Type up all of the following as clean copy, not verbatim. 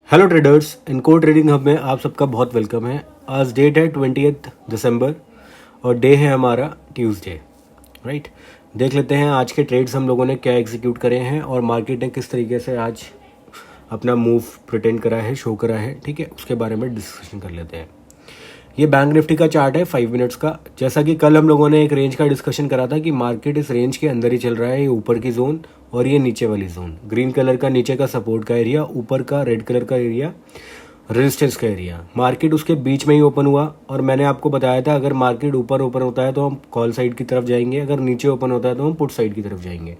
Hello traders, इनको trading hub में आप सबका बहुत वेलकम है। आज डेट है 20 दिसंबर और डे है हमारा ट्यूसडे, राइट। देख लेते हैं आज के ट्रेड्स हम लोगों ने क्या एग्जीक्यूट करे हैं और मार्केट ने किस तरीके से आज अपना मूव प्रिटेंड करा है, शो करा है, ठीक है। उसके बारे में डिस्कशन कर लेते हैं। ये बैंक निफ्टी का चार्ट है 5 मिनट्स का। जैसा कि कल हम लोगों ने एक रेंज का डिस्कशन करा था कि मार्केट इस रेंज के अंदर ही चल रहा है। ये ऊपर की जोन और ये नीचे वाली जोन, ग्रीन कलर का नीचे का सपोर्ट का एरिया, ऊपर का रेड कलर का एरिया रेजिस्टेंस का एरिया। मार्केट उसके बीच में ही ओपन हुआ और मैंने आपको बताया था अगर मार्केट ऊपर ओपन होता है तो हम कॉल साइड की तरफ जाएंगे, अगर नीचे ओपन होता है तो हम पुट साइड की तरफ जाएंगे।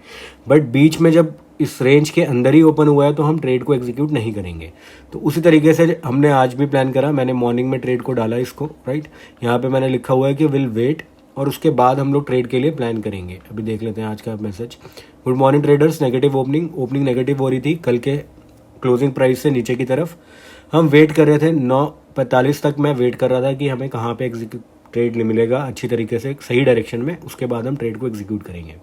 बट बीच में जब इस रेंज के अंदर ही ओपन हुआ है तो हम ट्रेड को एग्जीक्यूट नहीं करेंगे। तो उसी तरीके से हमने आज भी प्लान करा। मैंने मॉर्निंग में ट्रेड को डाला इसको, राइट। यहाँ पे मैंने लिखा हुआ है कि विल वेट और उसके बाद हम लोग ट्रेड के लिए प्लान करेंगे। अभी देख लेते हैं आज का message. Good morning traders, negative opening negative हो रही थी कल के क्लोजिंग प्राइस से नीचे की तरफ। हम वेट कर रहे थे 9:45 तक। मैं वेट कर रहा था कि हमें कहाँ पे एग्जीक्यूट ट्रेड मिलेगा अच्छी तरीके से सही डायरेक्शन में, उसके बाद हम ट्रेड को एग्जीक्यूट करेंगे,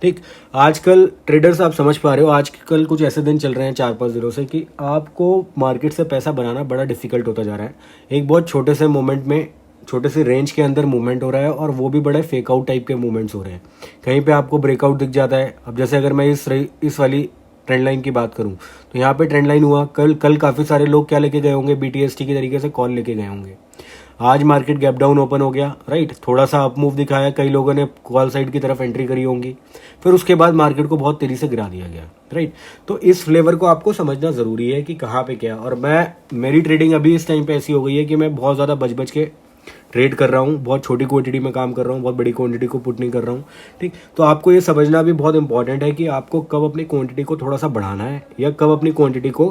ठीक। आजकल ट्रेडर्स आप समझ पा रहे हो, आजकल कुछ ऐसे दिन चल रहे हैं 4-5 दिनों से कि आपको मार्केट से पैसा बनाना बड़ा डिफिकल्ट होता जा रहा है। एक बहुत छोटे से मोमेंट में, छोटे से रेंज के अंदर मूवमेंट हो रहा है और वो भी बड़े फेक आउट टाइप के मूवमेंट्स हो रहे हैं। कहीं पे आपको ब्रेकआउट दिख जाता है। अब जैसे अगर मैं इस वाली ट्रेंड लाइन की बात करूं तो यहाँ पे ट्रेंड लाइन हुआ। कल काफ़ी सारे लोग क्या लेके गए होंगे, BTST की तरीके से कॉल लेके गए होंगे। आज मार्केट गैप डाउन ओपन हो गया, राइट। थोड़ा सा अप मूव दिखाया, कई लोगों ने कॉल साइड की तरफ एंट्री करी होंगी, फिर उसके बाद मार्केट को बहुत तेजी से गिरा दिया गया, राइट। तो इस फ्लेवर को आपको समझना ज़रूरी है कि कहाँ पे क्या। और मेरी ट्रेडिंग अभी इस टाइम पे ऐसी हो गई है कि मैं बहुत ज़्यादा बच के ट्रेड कर रहा हूँ। बहुत छोटी क्वांटिटी में काम कर रहा हूँ, बहुत बड़ी क्वांटिटी को पुट नहीं कर रहा हूँ, ठीक। तो आपको ये समझना भी बहुत इंपॉर्टेंट है कि आपको कब अपनी क्वांटिटी को थोड़ा सा बढ़ाना है या कब अपनी क्वांटिटी को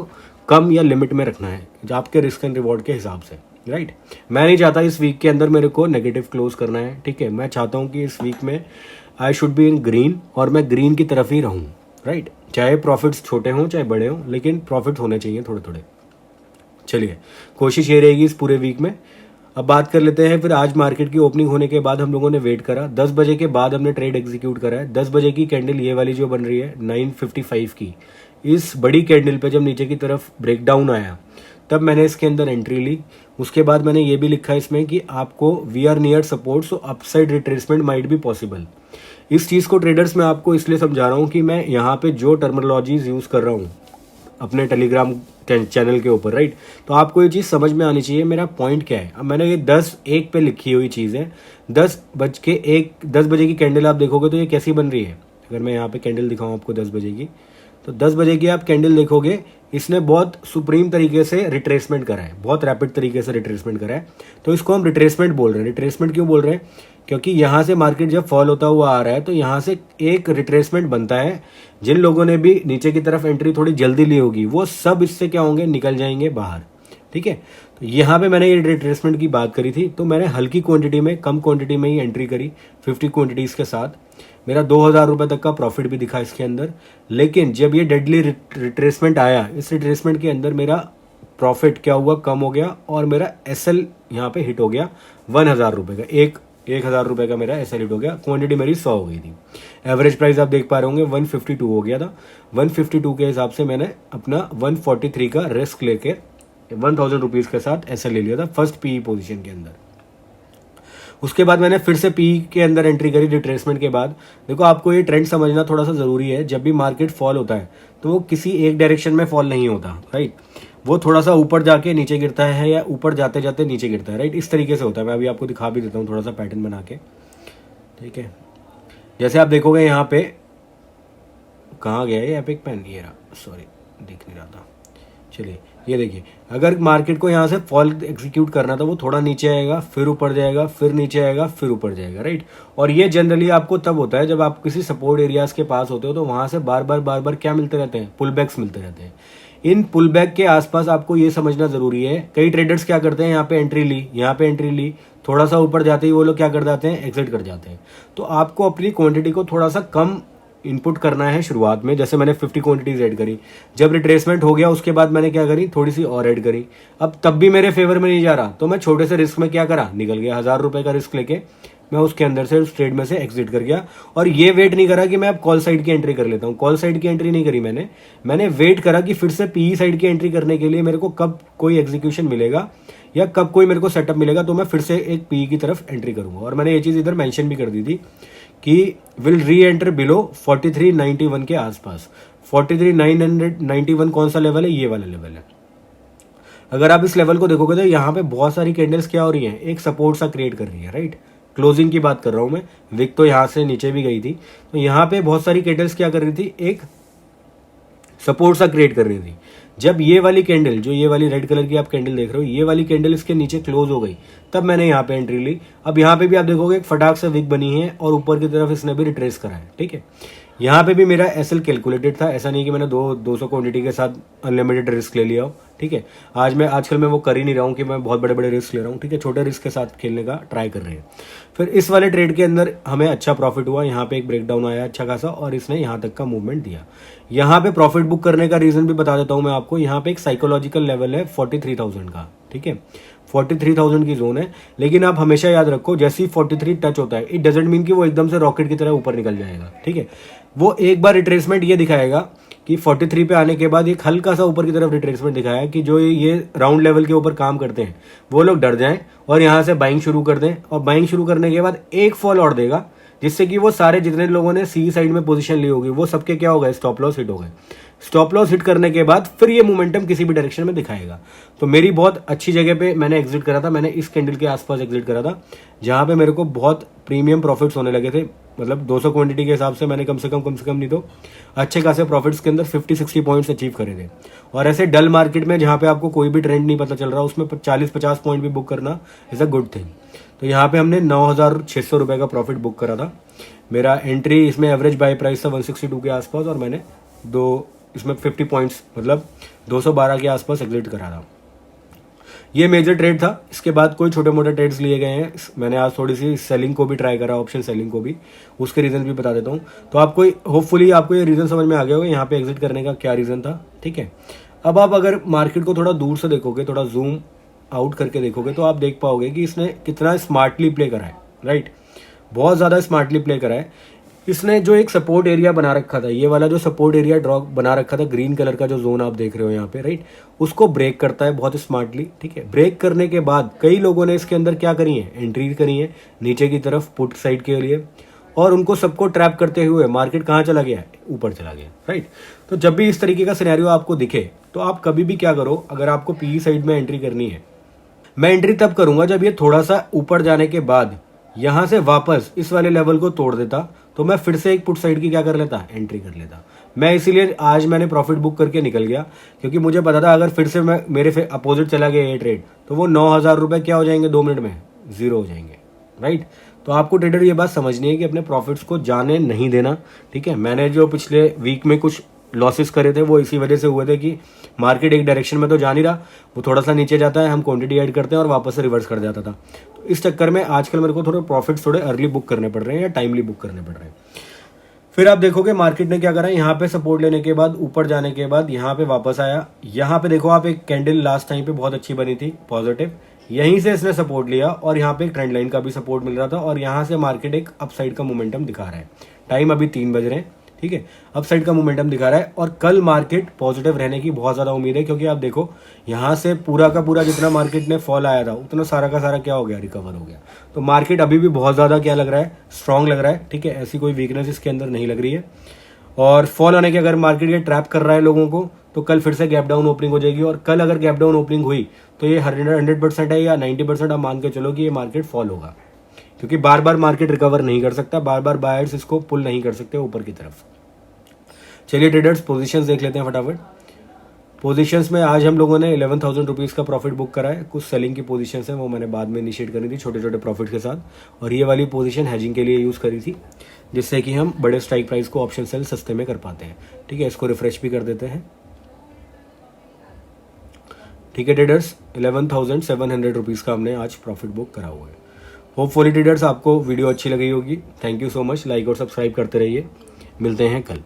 कम या लिमिट में रखना है, जो आपके रिस्क एंड रिवॉर्ड के हिसाब से, राइट। मैं नहीं चाहता इस वीक के अंदर मेरे को नेगेटिव क्लोज करना है, ठीक है। मैं चाहता हूँ कि इस वीक में I should be in green और मैं ग्रीन की तरफ ही रहूँ, राइट। चाहे प्रॉफिट्स छोटे हों चाहे बड़े हों, लेकिन प्रॉफिट होने चाहिए थोड़े थोड़े। चलिए, कोशिश ये रहेगी इस पूरे वीक में। अब बात कर लेते हैं फिर आज मार्केट की ओपनिंग होने के बाद हम लोगों ने वेट करा। 10 बजे के बाद हमने ट्रेड एग्जीक्यूट करा है। 10 बजे की कैंडल ये वाली जो बन रही है 9:55 की, इस बड़ी कैंडल पे जब नीचे की तरफ ब्रेकडाउन आया तब मैंने इसके अंदर एंट्री ली। उसके बाद मैंने ये भी लिखा इसमें कि आपको we are near support so upside retracement might be possible. इस चीज़ को ट्रेडर्स मैं आपको इसलिए समझा रहा हूँ कि मैं यहाँ पे जो टर्मिनोलॉजीज यूज़ कर रहा हूँ अपने टेलीग्राम चैनल के ऊपर, राइट। तो आपको ये चीज़ समझ में आनी चाहिए मेरा पॉइंट क्या है। अब मैंने ये 10:01 पे लिखी हुई चीज़ है। 10 बजे की कैंडल आप देखोगे तो ये कैसी बन रही है। अगर मैं यहाँ पे कैंडल दिखाऊँ आपको 10 बजे की, तो 10 बजे की आप कैंडल देखोगे, इसने बहुत सुप्रीम तरीके से रिट्रेसमेंट करा है, बहुत रैपिड तरीके से रिट्रेसमेंट करा है। तो इसको हम रिट्रेसमेंट बोल रहे हैं। रिट्रेसमेंट क्यों बोल रहे हैं? क्योंकि यहाँ से मार्केट जब फॉल होता हुआ आ रहा है तो यहाँ से एक रिट्रेसमेंट बनता है। जिन लोगों ने भी नीचे की तरफ एंट्री थोड़ी जल्दी ली होगी वो सब इससे क्या होंगे, निकल जाएंगे बाहर, ठीक है। तो यहाँ पे मैंने ये रिट्रेसमेंट की बात करी थी, तो मैंने हल्की क्वांटिटी में, कम क्वांटिटी में ही एंट्री करी 50 क्वांटिटीज़ के साथ। मेरा 2000 रुपये तक का प्रॉफिट भी दिखा इसके अंदर। लेकिन जब ये डेडली रिट्रेसमेंट आया, इस रिट्रेसमेंट के अंदर मेरा प्रॉफिट क्या हुआ, कम हो गया और मेरा SL यहाँ पे हिट हो गया 1000 रुपये का। 1000 रुपये का मेरा SL हिट हो गया। क्वांटिटी मेरी 100 हो गई थी। एवरेज प्राइस आप देख पा रहे होंगे 152 हो गया था। 152 के हिसाब से मैंने अपना 143 का रिस्क लेके 1000 रुपीज़ के साथ SL ले लिया था फर्स्ट PE पोजीशन के अंदर। उसके बाद मैंने फिर से PE के अंदर एंट्री करी रिट्रेसमेंट के बाद। देखो, आपको ये ट्रेंड समझना थोड़ा सा ज़रूरी है। जब भी मार्केट फॉल होता है तो वो किसी एक डायरेक्शन में फॉल नहीं होता, राइट। वो थोड़ा सा ऊपर जाके नीचे गिरता है या ऊपर जाते जाते नीचे गिरता है, राइट। इस तरीके से होता है। मैं अभी आपको दिखा भी देता हूँ थोड़ा सा पैटर्न बना के, ठीक है। जैसे आप देखोगे यहाँ पे, कहाँ गया है एपिक पेन, ये रहा, सॉरी दिख नहीं रहा था। चलिए, ये देखिए, अगर मार्केट को यहाँ से फॉल एग्जीक्यूट करना था वो थोड़ा नीचे आएगा, फिर ऊपर जाएगा, फिर नीचे आएगा, फिर ऊपर जाएगा, राइट। और ये जनरली आपको तब होता है जब आप किसी सपोर्ट एरियाज के पास होते हो तो वहां से बार बार क्या मिलते रहते हैं, पुल बैक्स मिलते रहते हैं। इन पुल बैक के आसपास आपको ये समझना जरूरी है। कई ट्रेडर्स क्या करते हैं, यहाँ पे एंट्री ली, यहाँ पे एंट्री ली, थोड़ा सा ऊपर जाते ही वो लोग क्या कर जाते हैं, एग्जिट कर जाते हैं। तो आपको अपनी क्वांटिटी को थोड़ा सा कम इनपुट करना है शुरुआत में। जैसे मैंने 50 क्वांटिटीज ऐड करी, जब रिट्रेसमेंट हो गया उसके बाद मैंने क्या करी, थोड़ी सी और ऐड करी। अब तब भी मेरे फेवर में नहीं जा रहा तो मैं छोटे से रिस्क में क्या करा, निकल गया। 1000 रुपये का रिस्क लेके मैं उसके अंदर से उस ट्रेड में से एग्जिट कर गया। और ये वेट नहीं करा कि मैं अब कॉल साइड की एंट्री कर लेता हूँ, कॉल साइड की एंट्री नहीं करी मैंने वेट करा कि फिर से पीई साइड की एंट्री करने के लिए मेरे को कब कोई एग्जीक्यूशन मिलेगा या कब कोई मेरे को सेटअप मिलेगा तो मैं फिर से एक पीई की तरफ एंट्री करूंगा। और मैंने ये चीज़ इधर मेंशन भी कर दी थी कि विल री एंटर बिलो 4391 के आसपास। 43,991 कौन सा लेवल है? ये वाला लेवल है। अगर आप इस लेवल को देखोगे तो यहाँ पे बहुत सारी कैंडल्स क्या हो रही हैं, एक सपोर्ट सा क्रिएट कर रही है, राइट। क्लोजिंग की बात कर रहा हूँ मैं, विक तो यहाँ से नीचे भी गई थी, तो यहाँ पे बहुत सारी कैंडल्स क्या कर रही थी, एक सपोर्ट सा क्रिएट कर रही थी। जब ये वाली कैंडल, जो ये वाली रेड कलर की आप कैंडल देख रहे हो, ये वाली कैंडल इसके नीचे क्लोज हो गई, तब मैंने यहाँ पे एंट्री ली। अब यहाँ पे भी आप देखोगे एक फटाक से विक बनी है और ऊपर की तरफ इसने भी रिट्रेस करा है, ठीक है। यहाँ पे भी मेरा एसएल कैलकुलेटेड था, ऐसा नहीं कि मैंने 200 क्वांटिटी के साथ अनलिमिटेड रिस्क ले लिया हो, ठीक है। आजकल मैं वो कर ही नहीं रहा हूँ कि मैं बहुत बड़े बड़े रिस्क ले रहा हूँ, ठीक है। छोटे रिस्क के साथ खेलने का ट्राई कर रहे हैं। फिर इस वाले ट्रेड के अंदर हमें अच्छा प्रॉफिट हुआ, यहाँ पे एक ब्रेकडाउन आया अच्छा खासा और इसने यहाँ तक का मूवमेंट दिया। यहाँ पे प्रॉफिट बुक करने का रीजन भी बता देता हूँ मैं आपको। यहाँ पे एक साइकोलॉजिकल लेवल है 43,000 का, ठीक है। 43,000 की जोन है, लेकिन आप हमेशा याद रखो जैसे ही 43 टच होता है, इट डजेंट मीन कि वो एकदम से रॉकेट की तरह ऊपर निकल जाएगा, ठीक है। वो एक बार रिट्रेसमेंट ये दिखाएगा कि 43 पे आने के बाद एक हल्का सा ऊपर की तरफ रिट्रेसमेंट दिखाया कि जो ये राउंड लेवल के ऊपर काम करते हैं वो लोग डर जाएं और यहाँ से बाइंग शुरू कर दें, और बाइंग शुरू करने के बाद एक फॉल और देगा जिससे कि वो सारे जितने लोगों ने सी साइड में पोजीशन ली होगी वो सबके क्या हो गए, स्टॉप लॉस हिट हो गए। स्टॉप लॉस हिट करने के बाद फिर ये मोमेंटम किसी भी डायरेक्शन में दिखाएगा। तो मेरी बहुत अच्छी जगह पे मैंने एग्जिट करा था, मैंने इस कैंडल के आसपास एग्जिट करा था जहां पे मेरे को बहुत प्रीमियम प्रॉफिट्स होने लगे थे। मतलब 200 क्वांटिटी के हिसाब से मैंने कम से कम नहीं तो अच्छे खासे प्रॉफिट्स के अंदर 50-60 पॉइंट्स अचीव करे थे। और ऐसे डल मार्केट में जहां पे आपको कोई भी ट्रेंड नहीं पता चल रहा, उसमें 40-50 पॉइंट भी बुक करना इज अ गुड थिंग। तो यहाँ पे हमने 9,600 रुपए का प्रॉफिट बुक करा था। मेरा एंट्री इसमें एवरेज बाय प्राइस था 162 के आसपास और मैंने इसमें 50 पॉइंट्स मतलब 212 के आसपास एग्जिट करा था। ये मेजर ट्रेड था। इसके बाद कोई छोटे मोटे ट्रेड्स लिए गए हैं। मैंने आज थोड़ी सी सेलिंग को भी ट्राई करा, ऑप्शन सेलिंग को भी, उसके रीजन भी बता देता हूँ। तो आपको होपफुली आपको ये रीजन समझ में आ गया होगा यहाँ पे एग्जिट करने का क्या रीजन था, ठीक है। अब आप अगर मार्केट को थोड़ा दूर से देखोगे, थोड़ा जूम आउट करके देखोगे तो आप देख पाओगे कि इसने कितना स्मार्टली प्ले करा है, राइट। बहुत ज़्यादा स्मार्टली प्ले करा है। इसने जो एक सपोर्ट एरिया बना रखा था, ये वाला जो सपोर्ट एरिया ड्रॉ बना रखा था, ग्रीन कलर का जो जोन आप देख रहे हो यहाँ पे, राइट, उसको ब्रेक करता है बहुत स्मार्टली, ठीक है। ब्रेक करने के बाद कई लोगों ने इसके अंदर क्या करी है, एंट्री करी है नीचे की तरफ पुट साइड के लिए, और उनको सबको ट्रैप करते हुए मार्केट कहाँ चला गया, ऊपर चला गया, राइट। तो जब भी इस तरीके का सिनेरियो आपको दिखे तो आप कभी भी क्या करो, अगर आपको पीई साइड में एंट्री करनी है, मैं एंट्री तब करूंगा जब ये थोड़ा सा ऊपर जाने के बाद यहां से वापस इस वाले लेवल को तोड़ देता, तो मैं फिर से एक पुट साइड की क्या कर लेता, एंट्री कर लेता। मैं इसीलिए आज मैंने प्रॉफिट बुक करके निकल गया, क्योंकि मुझे पता था अगर फिर से मैं मेरे अपोजिट चला गया ये ट्रेड तो वो 9,000 रुपए क्या हो जाएंगे, 2 मिनट में जीरो हो जाएंगे, राइट। तो आपको ट्रेडर ये बात समझनी है कि अपने प्रॉफिट्स को जाने नहीं देना, ठीक है। मैंने जो पिछले वीक में कुछ लॉसेस करे थे वो इसी वजह से हुए थे कि मार्केट एक डायरेक्शन में तो जा नहीं रहा, वो थोड़ा सा नीचे जाता है, हम क्वांटिटी ऐड करते हैं और वापस से रिवर्स कर जाता था। तो इस चक्कर में आजकल मेरे को थोड़े प्रॉफिट्स थोड़े अर्ली बुक करने पड़ रहे हैं या टाइमली बुक करने पड़ रहे हैं। फिर आप देखोगे मार्केट ने क्या करा, यहाँ पे सपोर्ट लेने के बाद ऊपर जाने के बाद यहाँ पे वापस आया। यहाँ पे देखो आप, एक कैंडल लास्ट टाइम पे बहुत अच्छी बनी थी पॉजिटिव, यहीं से इसने सपोर्ट लिया और यहाँ पे एक ट्रेंड लाइन का भी सपोर्ट मिल रहा था और यहाँ से मार्केट एक अपसाइड का मोमेंटम दिखा रहा है। टाइम अभी 3 बज रहे हैं, ठीक है। अपसाइड का मोमेंटम दिखा रहा है और कल मार्केट पॉजिटिव रहने की बहुत ज्यादा उम्मीद है, क्योंकि आप देखो यहाँ से पूरा का पूरा जितना मार्केट ने फॉल आया था उतना सारा का सारा क्या हो गया, रिकवर हो गया। तो मार्केट अभी भी बहुत ज्यादा क्या लग रहा है, स्ट्रांग लग रहा है, ठीक है। ऐसी कोई वीकनेस इसके अंदर नहीं लग रही है। और फॉल आने के अगर मार्केट ये ट्रैप कर रहा है लोगों को, तो कल फिर से गैप डाउन ओपनिंग हो जाएगी। और कल अगर गैप डाउन ओपनिंग हुई तो ये 100% है या 90% आप मान के चलो कि ये मार्केट फॉल होगा, क्योंकि बार बार मार्केट रिकवर नहीं कर सकता, बार बार बायर्स इसको पुल नहीं कर सकते ऊपर की तरफ। चलिए ट्रेडर्स, पोजीशंस देख लेते हैं फटाफट। पोजीशंस में आज हम लोगों ने 11,000 रुपीज़ का प्रॉफिट बुक करा है। कुछ सेलिंग की पोजीशंस हैं वो मैंने बाद में इनिशिएट करनी थी छोटे छोटे प्रॉफिट के साथ, और ये वाली पोजीशन हेजिंग के लिए यूज़ करी थी, जिससे कि हम बड़े स्ट्राइक प्राइस को ऑप्शन सेल सस्ते में कर पाते हैं, ठीक है। इसको रिफ्रेश भी कर देते हैं, ठीक है ट्रेडर्स। 11,700 रुपीज़ का हमने आज प्रॉफिट बुक करा हुआ है। होपफुली ट्रेडर्स आपको वीडियो अच्छी लगी होगी। Thank you so much, like और सब्सक्राइब करते रहिए। मिलते हैं कल।